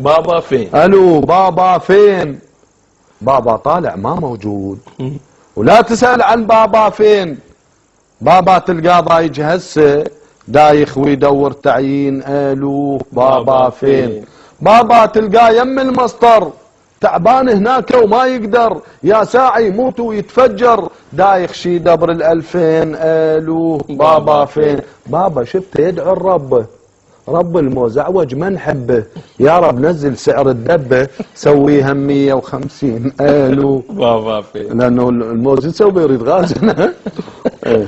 بابا فين؟ الو بابا فين؟ بابا طالع ما موجود. ولا تسأل عن بابا فين، بابا تلقاه ضايج هسه دايخ ويدور تعيين. الو بابا فين؟ بابا تلقاه يم المسطر تعبان هناك وما يقدر، يا ساعي يموت ويتفجر دايخ شي دبر الألفين. الو بابا فين؟ بابا شفته يدعو الرب، رب الموزعوج ما نحبه، يا رب نزل سعر الدبه سويها 150. الو بابا فين؟ لانه الموز يسوي يريد غاز.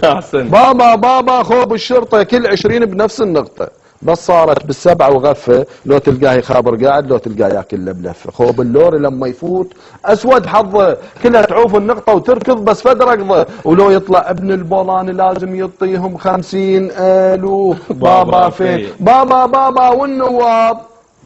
احسن. بابا خوب الشرطه كل 20 بنفس النقطه، بس صارت بالسبعه وغفه، لو تلقاه يخابر قاعد لو تلقاه ياكل له بلفه. خوب اللوري لما يفوت اسود حظه، كلها تعوف النقطه وتركض بس فد ركضه، ولو يطلع ابن البولاني لازم يعطيهم 50. الو بابا فين؟ بابا والنواب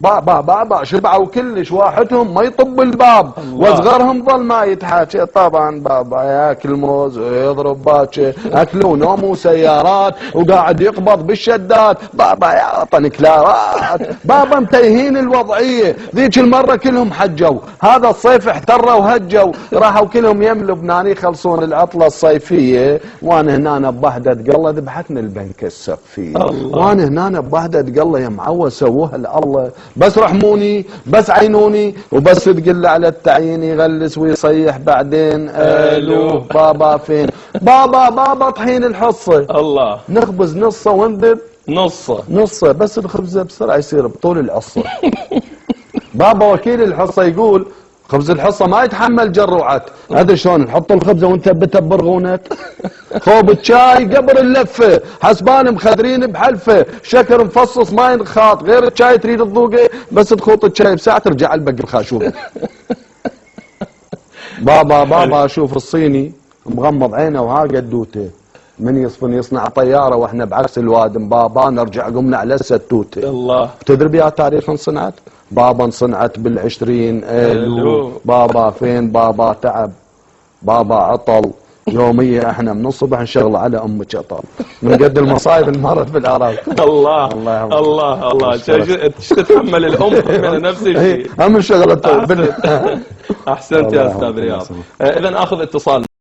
بابا شبعوا كلش، واحدهم ما يطب الباب واصغرهم ظل ما يتحاكي. طبعا بابا ياكل موز ويضرب باكي، اكل ونوم وسيارات وقاعد يقبض بالشدات. بابا يعطن كلارات، بابا متيهين الوضعيه. ذيك المره كلهم حجوا، هذا الصيف احتروا وهجوا، راحوا كلهم يم لبنان يخلصون العطله الصيفيه، وانا هنا بوحده قله ذبحتني البنك السقفيه. وانا هنا بوحده قله يا معود سووها الله، بس رحموني بس عينوني وبس تقل على التعيين يغلس ويصيح بعدين. الو بابا فين؟ بابا طحين الحصه، الله نخبز نصه ونذب نصه بس الخبزه بسرعه يصير بطول العصه. بابا وكيل الحصه يقول خبز الحصه ما يتحمل جروعات. هذا شلون نحط الخبزه وانت بتبرغونك؟ خوب الشاي قبل اللفه، حسبان مخدرين بحلفه، شكر مفصص ما ينخاط، غير الشاي تريد تذوقه بس تخوط الشاي بساعه ترجع البق الخاشوق. بابا اشوف الصيني مغمض عينه وها قدوته، من يصنع طياره واحنا بعكس الوادم. بابا نرجع قمنا على الستوته. الله. تدري بيا تاريخ انصنعت؟ بابا انصنعت بالعشرين. الو بابا فين؟ بابا تعب، بابا عطل، يومية احنا من الصبح نشغل على ام شطل من قد المصايب اللي مرت بالعراق. الله الله تتحمل الام من نفس الشيء. هم شغلة. احسنت يا استاذ رياض. اذا اخذ اتصال.